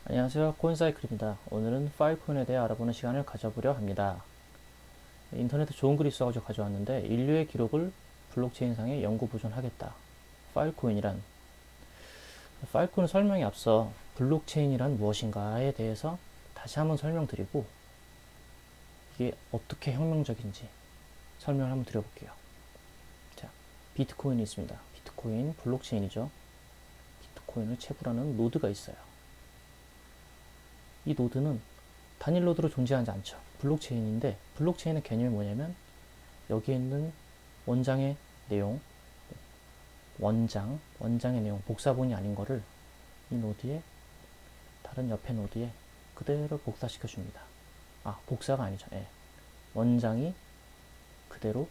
안녕하세요. 코인사이클입니다. 오늘은 파일코인에 대해 알아보는 시간을 가져보려 합니다. 인터넷에 좋은 글이 있어가지고 가져왔는데 인류의 기록을 블록체인상에 영구 보존하겠다. 파일코인이란 파일코인 설명에 앞서 블록체인이란 무엇인가에 대해서 다시 한번 설명드리고 이게 어떻게 혁명적인지 설명을 한번 드려볼게요. 자, 비트코인이 있습니다. 비트코인 블록체인이죠. 비트코인을 채굴하는 노드가 있어요. 이 노드는 단일 노드로 존재하지 않죠. 블록체인인데 블록체인의 개념이 뭐냐면 여기에 있는 원장의 내용, 원장의 내용, 복사본이 아닌 거를 이 노드에 다른 옆에 노드에 그대로 복사시켜 줍니다. 복사가 아니죠. 예. 원장이 그대로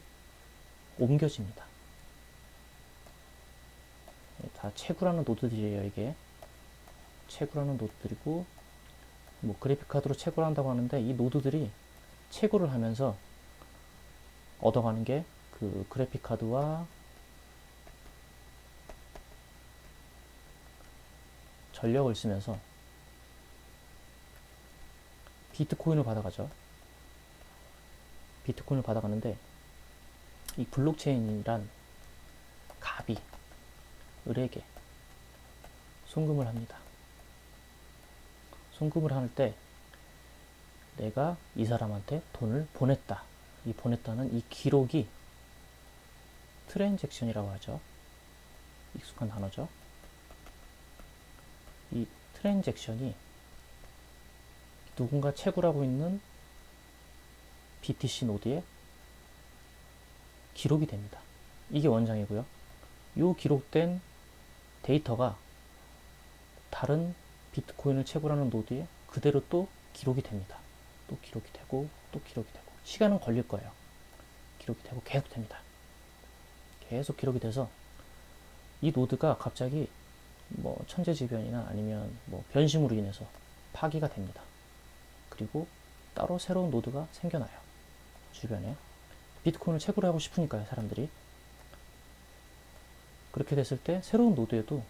옮겨집니다. 예, 다 채굴하는 노드들이에요. 이게 채굴하는 노드들이고 뭐 그래픽카드로 채굴 한다고 하는데 이 노드들이 채굴을 하면서 얻어가는 게 그 그래픽카드와 전력을 쓰면서 비트코인을 받아가죠. 비트코인을 받아가는데 이 블록체인이란 갑이 을에게 송금을 합니다. 송금을 할 때 내가 이 사람한테 돈을 보냈다. 이 보냈다는 이 기록이 트랜잭션이라고 하죠. 익숙한 단어죠. 이 트랜잭션이 누군가 채굴하고 있는 BTC 노드에 기록이 됩니다. 이게 원장이고요. 이 기록된 데이터가 다른 비트코인을 채굴하는 노드에 그대로 또 기록이 됩니다. 또 기록이 되고 또 기록이 되고 시간은 걸릴 거예요. 기록이 되고 계속 됩니다. 계속 기록이 돼서 이 노드가 갑자기 뭐 천재지변이나 아니면 뭐 변심으로 인해서 파기가 됩니다. 그리고 따로 새로운 노드가 생겨나요. 주변에 비트코인을 채굴하고 싶으니까요, 사람들이. 그렇게 됐을 때 새로운 노드에도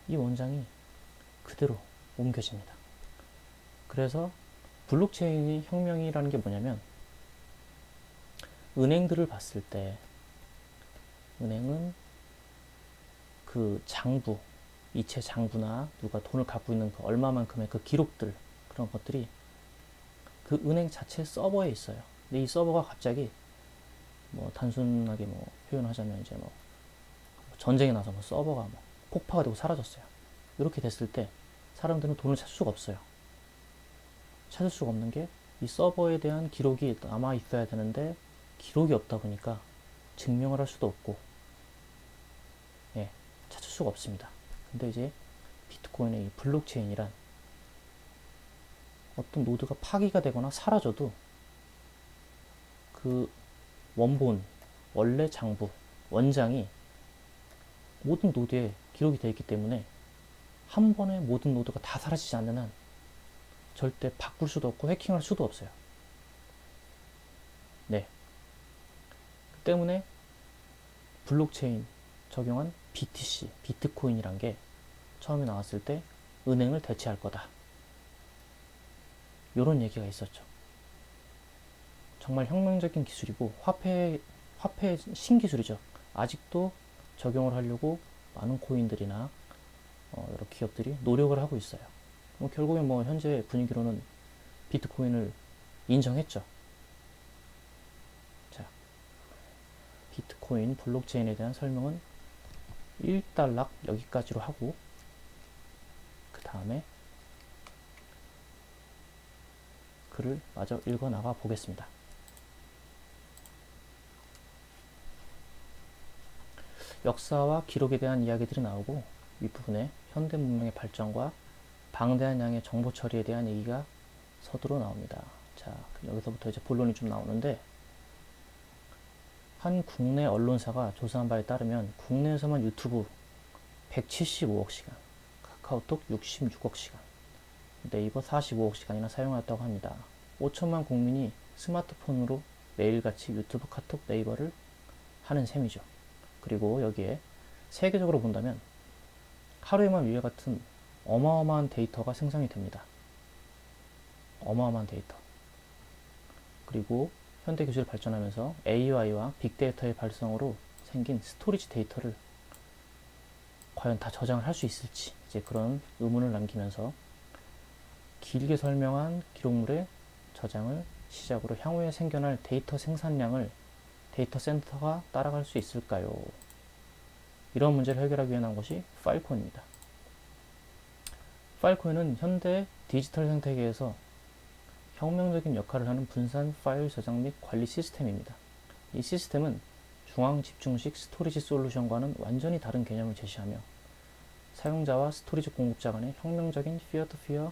이 원장이 그대로 옮겨집니다. 그래서 블록체인의 혁명이라는 게 뭐냐면 은행들을 봤을 때 은행은 그 장부, 이체 장부나 누가 돈을 갖고 있는 그 얼마만큼의 그 기록들 그런 것들이 그 은행 자체 서버에 있어요. 근데 이 서버가 갑자기 뭐 단순하게 뭐 표현하자면 이제 뭐 전쟁이 나서 뭐 서버가 뭐 폭파가 되고 사라졌어요. 이렇게 됐을 때 사람들은 돈을 찾을 수가 없어요. 찾을 수가 없는 게 이 서버에 대한 기록이 남아 있어야 되는데 기록이 없다 보니까 증명을 할 수도 없고 예, 찾을 수가 없습니다. 근데 이제 비트코인의 이 블록체인이란 어떤 노드가 파기가 되거나 사라져도 그 원본, 원래 장부, 원장이 모든 노드에 기록이 되어 있기 때문에 한 번에 모든 노드가 다 사라지지 않는 한 절대 바꿀 수도 없고 해킹할 수도 없어요. 네. 그 때문에 블록체인 적용한 BTC, 비트코인이란 게 처음에 나왔을 때 은행을 대체할 거다. 이런 얘기가 있었죠. 정말 혁명적인 기술이고 화폐의 신기술이죠. 아직도 적용을 하려고 많은 코인들이나 여러 기업들이 노력을 하고 있어요. 결국엔 뭐 현재 분위기로는 비트코인을 인정했죠. 자, 비트코인 블록체인에 대한 설명은 일단락 여기까지로 하고 그 다음에 글을 마저 읽어 나가 보겠습니다. 역사와 기록에 대한 이야기들이 나오고 윗부분에 현대 문명의 발전과 방대한 양의 정보 처리에 대한 얘기가 서두로 나옵니다. 자, 여기서부터 이제 본론이 좀 나오는데 한 국내 언론사가 조사한 바에 따르면 국내에서만 유튜브 175억 시간, 카카오톡 66억 시간, 네이버 45억 시간이나 사용하였다고 합니다. 5천만 국민이 스마트폰으로 매일같이 유튜브, 카톡, 네이버를 하는 셈이죠. 그리고 여기에 세계적으로 본다면 하루에만 위와 같은 어마어마한 데이터가 생성이 됩니다. 어마어마한 데이터. 그리고 현대 기술이 발전하면서 AI와 빅데이터의 발성으로 생긴 스토리지 데이터를 과연 다 저장을 할 수 있을지 이제 그런 의문을 남기면서 길게 설명한 기록물의 저장을 시작으로 향후에 생겨날 데이터 생산량을 데이터 센터가 따라갈 수 있을까요? 이런 문제를 해결하기 위해 나온 것이 파일코인입니다. 파일코인은 현대 디지털 생태계에서 혁명적인 역할을 하는 분산 파일 저장 및 관리 시스템입니다. 이 시스템은 중앙 집중식 스토리지 솔루션과는 완전히 다른 개념을 제시하며 사용자와 스토리지 공급자 간의 혁명적인 피어-투-피어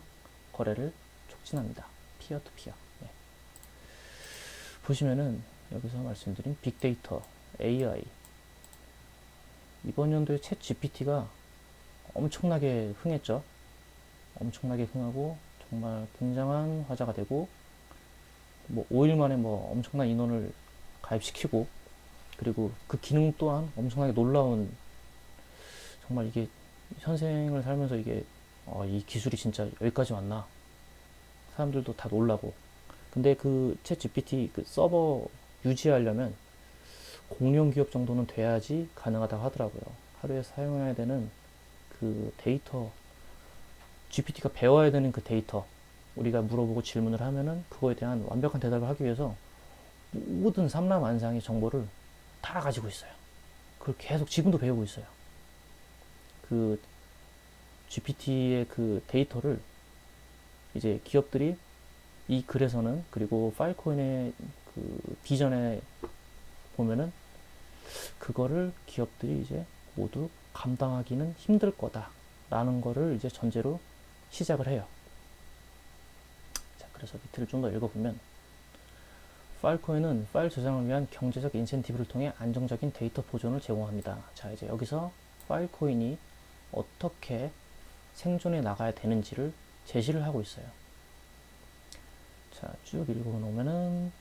거래를 촉진합니다. 피어-투-피어. 네. 보시면은 여기서 말씀드린 빅데이터, AI, 이번 연도에 챗 GPT가 엄청나게 흥했죠. 엄청나게 흥하고 정말 굉장한 화제가 되고 뭐 5일 만에 뭐 엄청난 인원을 가입시키고 그리고 그 기능 또한 엄청나게 놀라운 정말 이게 현생을 살면서 이게 이 기술이 진짜 여기까지 왔나 사람들도 다 놀라고 근데 그 챗 GPT 그 서버 유지하려면 공룡 기업 정도는 돼야지 가능하다고 하더라고요. 하루에 사용해야 되는 그 데이터 GPT가 배워야 되는 그 데이터 우리가 물어보고 질문을 하면은 그거에 대한 완벽한 대답을 하기 위해서 모든 삼라만상의 정보를 다 가지고 있어요. 그걸 계속 지금도 배우고 있어요. 그 GPT의 그 데이터를 이제 기업들이 이 글에서는 그리고 파일코인의 그 비전에 보면은 그거를 기업들이 이제 모두 감당하기는 힘들 거다라는 거를 이제 전제로 시작을 해요. 자, 그래서 밑을 좀 더 읽어보면 파일코인은 파일 저장을 위한 경제적 인센티브를 통해 안정적인 데이터 보존을 제공합니다. 자, 이제 여기서 파일코인이 어떻게 생존해 나가야 되는지를 제시를 하고 있어요. 자, 쭉 읽어놓으면은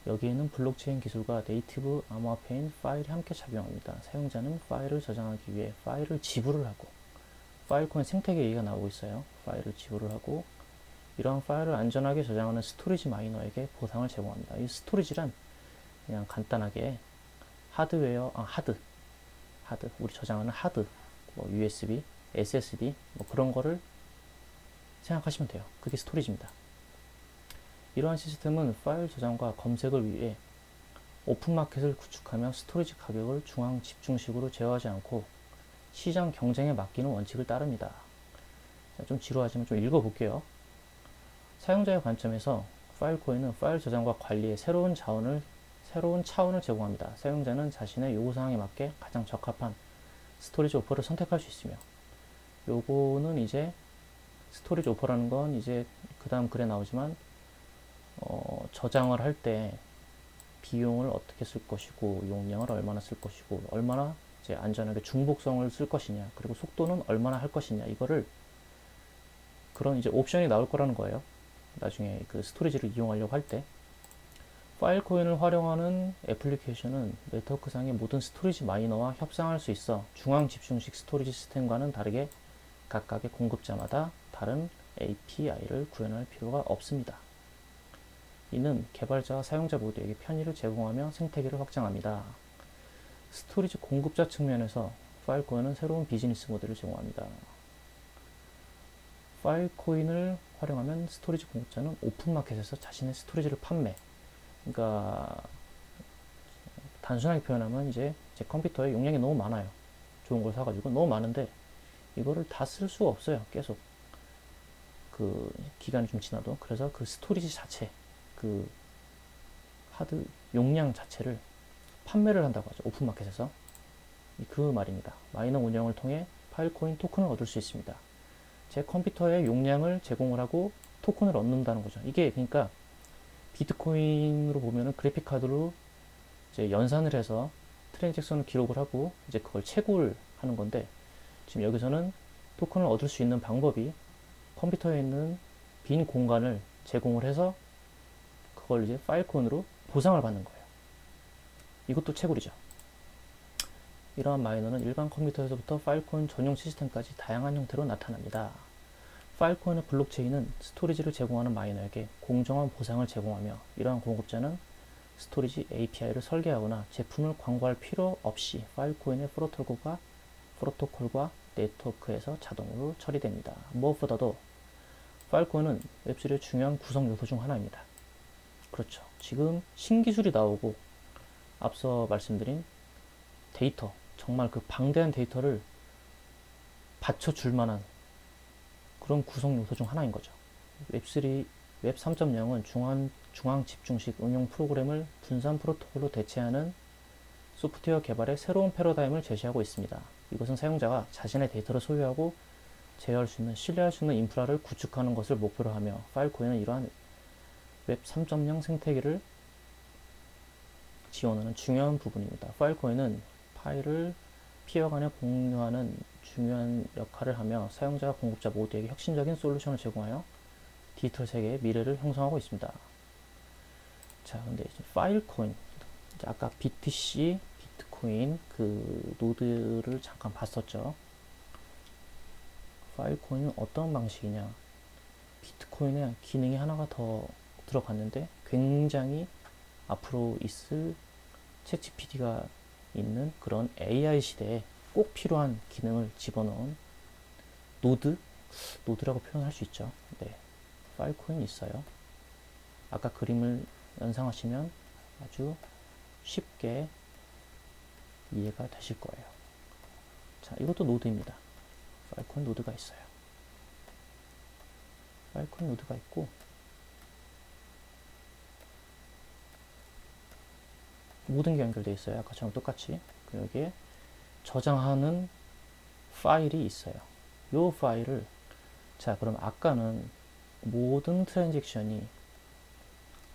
여기에는 블록체인 기술과 네이티브 암호화폐인 파일이 함께 작용합니다. 사용자는 파일을 저장하기 위해 파일을 지불을 하고 파일코인 생태계 얘기가 나오고 있어요. 파일을 지불을 하고 이러한 파일을 안전하게 저장하는 스토리지 마이너에게 보상을 제공합니다. 이 스토리지란 그냥 간단하게 하드웨어, 하드 우리 저장하는 하드, 뭐 USB, SSD 뭐 그런 거를 생각하시면 돼요. 그게 스토리지입니다. 이러한 시스템은 파일 저장과 검색을 위해 오픈마켓을 구축하며 스토리지 가격을 중앙 집중식으로 제어하지 않고 시장 경쟁에 맡기는 원칙을 따릅니다. 좀 지루하지만 좀 읽어볼게요. 사용자의 관점에서 파일코인은 파일 저장과 관리에 새로운 차원을 제공합니다. 사용자는 자신의 요구사항에 맞게 가장 적합한 스토리지 오퍼를 선택할 수 있으며 요거는 이제 스토리지 오퍼라는 건 이제 그 다음 글에 나오지만 저장을 할 때 비용을 어떻게 쓸 것이고 용량을 얼마나 쓸 것이고 얼마나 이제 안전하게 중복성을 쓸 것이냐 그리고 속도는 얼마나 할 것이냐 이거를 그런 이제 옵션이 나올 거라는 거예요. 나중에 그 스토리지를 이용하려고 할 때 파일코인을 활용하는 애플리케이션은 네트워크상의 모든 스토리지 마이너와 협상할 수 있어 중앙 집중식 스토리지 시스템과는 다르게 각각의 공급자마다 다른 API를 구현할 필요가 없습니다. 이는 개발자와 사용자 모두에게 편의를 제공하며 생태계를 확장합니다. 스토리지 공급자 측면에서 파일코인은 새로운 비즈니스 모델을 제공합니다. 파일코인을 활용하면 스토리지 공급자는 오픈마켓에서 자신의 스토리지를 판매. 그러니까 단순하게 표현하면 이제 제 컴퓨터에 용량이 너무 많아요. 좋은 걸 사가지고 너무 많은데 이거를 다 쓸 수가 없어요. 계속 그 기간이 좀 지나도 그래서 그 스토리지 자체 그 하드 용량 자체를 판매를 한다고 하죠. 오픈마켓에서. 그 말입니다. 마이너 운영을 통해 파일코인 토큰을 얻을 수 있습니다. 제 컴퓨터에 용량을 제공을 하고 토큰을 얻는다는 거죠. 이게 그러니까 비트코인으로 보면은 그래픽 카드로 이제 연산을 해서 트랜잭션을 기록을 하고 이제 그걸 채굴 하는 건데 지금 여기서는 토큰을 얻을 수 있는 방법이 컴퓨터에 있는 빈 공간을 제공을 해서 그걸 이제 파일코인으로 보상을 받는 거예요. 이것도 채굴이죠. 이러한 마이너는 일반 컴퓨터에서부터 파일코인 전용 시스템까지 다양한 형태로 나타납니다. 파일코인의 블록체인은 스토리지를 제공하는 마이너에게 공정한 보상을 제공하며, 이러한 공급자는 스토리지 API를 설계하거나 제품을 광고할 필요 없이 파일코인의 프로토콜과 네트워크에서 자동으로 처리됩니다. 무엇보다도 파일코인은 웹3의 중요한 구성 요소 중 하나입니다. 그렇죠. 지금 신기술이 나오고 앞서 말씀드린 데이터, 정말 그 방대한 데이터를 받쳐줄 만한 그런 구성 요소 중 하나인 거죠. 웹3, 웹 3.0은 중앙 집중식 응용 프로그램을 분산 프로토콜로 대체하는 소프트웨어 개발의 새로운 패러다임을 제시하고 있습니다. 이것은 사용자가 자신의 데이터를 소유하고 제어할 수 있는, 신뢰할 수 있는 인프라를 구축하는 것을 목표로 하며, 파일코인은 이러한 웹 3.0 생태계를 지원하는 중요한 부분입니다. 파일코인은 파일을 피해와 간에 공유하는 중요한 역할을 하며, 사용자와 공급자 모두에게 혁신적인 솔루션을 제공하여 디지털 세계의 미래를 형성하고 있습니다. 자, 근데 이제 파일코인, 이제 아까 BTC, 비트코인 그 노드를 잠깐 봤었죠. 파일코인은 어떤 방식이냐? 비트코인에 기능이 하나가 더 들어갔는데, 굉장히 앞으로 있을 챗GPT가 있는 그런 AI 시대에 꼭 필요한 기능을 집어넣은 노드라고 표현할 수 있죠. 네, 파일코인 있어요. 아까 그림을 연상하시면 아주 쉽게 이해가 되실 거예요. 자, 이것도 노드입니다. 파일코인 노드가 있어요. 파일코인 노드가 있고, 모든 게 연결되어 있어요. 아까처럼 똑같이. 여기에 저장하는 파일이 있어요. 이 파일을, 자, 그럼 아까는 모든 트랜잭션이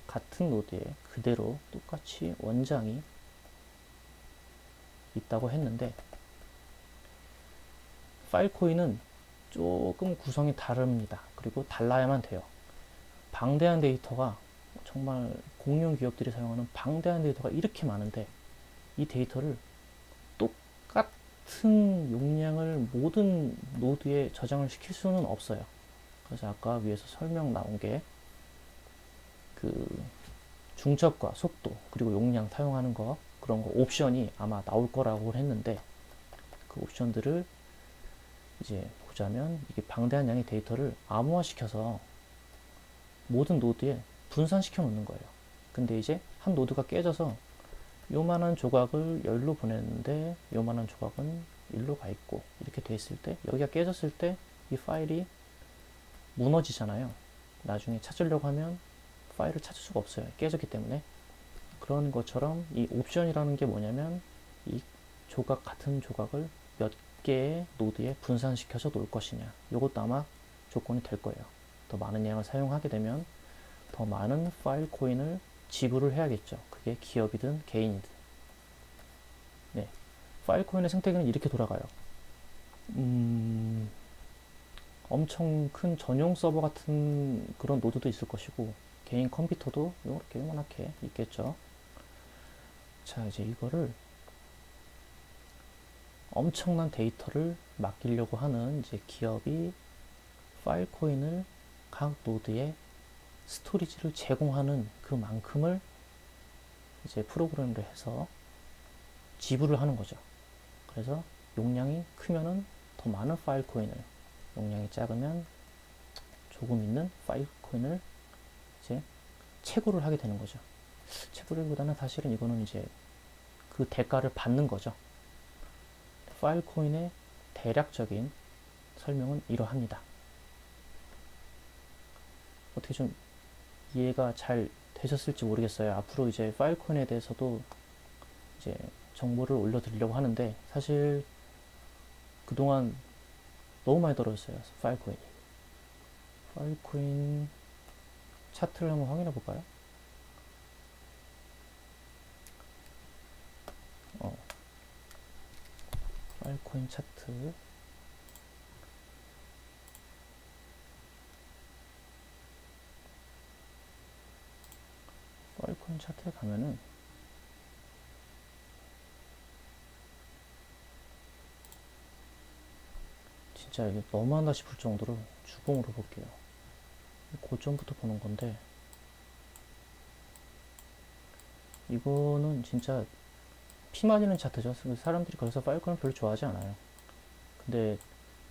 같은 노드에 그대로 똑같이 원장이 있다고 했는데, 파일코인은 조금 구성이 다릅니다. 그리고 달라야만 돼요. 방대한 데이터가, 정말 공룡 기업들이 사용하는 방대한 데이터가 이렇게 많은데, 이 데이터를 똑같은 용량을 모든 노드에 저장을 시킬 수는 없어요. 그래서 아까 위에서 설명 나온 게 그 중첩과 속도, 그리고 용량 사용하는 거, 그런 거 옵션이 아마 나올 거라고 했는데, 그 옵션들을 이제 보자면, 이게 방대한 양의 데이터를 암호화시켜서 모든 노드에 분산시켜 놓는 거예요. 근데 이제 한 노드가 깨져서 요만한 조각을 여기로 보냈는데 요만한 조각은 일로 가 있고, 이렇게 돼 있을 때, 여기가 깨졌을 때 이 파일이 무너지잖아요. 나중에 찾으려고 하면 파일을 찾을 수가 없어요. 깨졌기 때문에. 그런 것처럼 이 옵션이라는 게 뭐냐면, 이 같은 조각을 몇 개의 노드에 분산시켜서 놓을 것이냐, 이것도 아마 조건이 될 거예요. 더 많은 양을 사용하게 되면 더 많은 파일 코인을 지불을 해야겠죠. 그게 기업이든 개인이든. 네, 파일 코인의 생태계는 이렇게 돌아가요. 엄청 큰 전용 서버 같은 그런 노드도 있을 것이고, 개인 컴퓨터도 이렇게 요만하게 있겠죠. 자, 이제 이거를 엄청난 데이터를 맡기려고 하는 이제 기업이 파일 코인을 각 노드에 스토리지를 제공하는 그만큼을 이제 프로그램을 해서 지불을 하는 거죠. 그래서 용량이 크면은 더 많은 파일 코인을, 용량이 작으면 조금 있는 파일 코인을 이제 채굴을 하게 되는 거죠. 채굴보다는 사실은 이거는 이제 그 대가를 받는 거죠. 파일 코인의 대략적인 설명은 이러합니다. 어떻게 좀 이해가 잘 되셨을지 모르겠어요. 앞으로 이제 파일 코인에 대해서도 이제 정보를 올려드리려고 하는데, 사실 그동안 너무 많이 떨어졌어요. 파일 코인이. 파일 코인 차트를 한번 확인해 볼까요? 파일 코인 차트. 파일 코인 차트에 가면은 진짜 이게 너무한다 싶을 정도로 주봉으로 볼게요. 고점부터 보는 건데, 이거는 진짜 피 맞이는 차트죠. 사람들이 그래서 파일코인 별로 좋아하지 않아요. 근데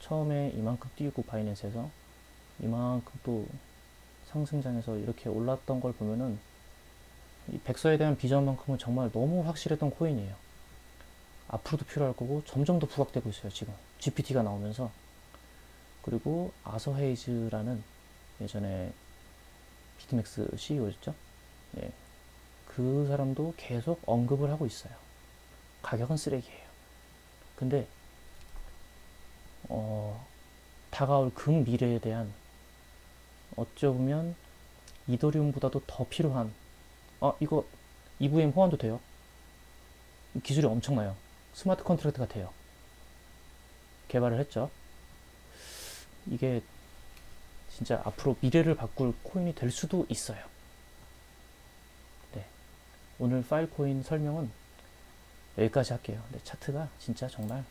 처음에 이만큼 뛰고 바이낸스에서 이만큼 또 상승장에서 이렇게 올랐던 걸 보면은 이 백서에 대한 비전만큼은 정말 너무 확실했던 코인이에요. 앞으로도 필요할 거고 점점 더 부각되고 있어요. 지금 GPT가 나오면서. 그리고 아서 헤이즈라는 예전에 비트맥스 CEO였죠. 예, 그 사람도 계속 언급을 하고 있어요. 가격은 쓰레기예요. 근데 다가올 근미래에 대한 어쩌면 이더리움보다도 더 필요한 이거 EVM 호환도 돼요. 기술이 엄청나요. 스마트 컨트랙트가 돼요. 개발을 했죠. 이게 진짜 앞으로 미래를 바꿀 코인이 될 수도 있어요. 네. 오늘 파일 코인 설명은 여기까지 할게요. 근데 차트가 진짜 정말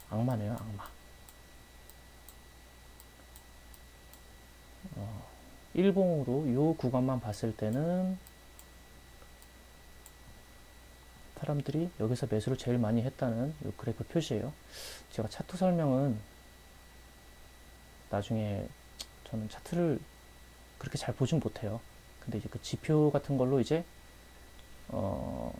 악마네요, 악마. 일봉으로 요 구간만 봤을 때는 사람들이 여기서 매수를 제일 많이 했다는 요 그래프 표시예요. 제가 차트 설명은 나중에 저는 차트를 그렇게 잘 보진 못해요. 근데 이제 그 지표 같은 걸로 이제 뭐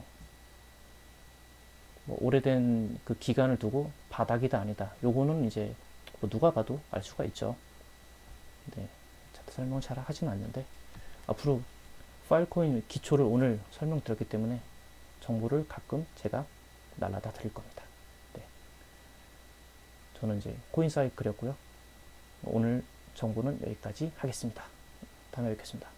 오래된 그 기간을 두고 바닥이다 아니다. 요거는 이제 뭐 누가 봐도 알 수가 있죠. 네, 차트 설명 잘 하진 않는데 앞으로 파일코인 기초를 오늘 설명드렸기 때문에 정보를 가끔 제가 날라다 드릴 겁니다. 네. 저는 이제 코인사이클이었고요. 오늘 정보는 여기까지 하겠습니다. 다음에 뵙겠습니다.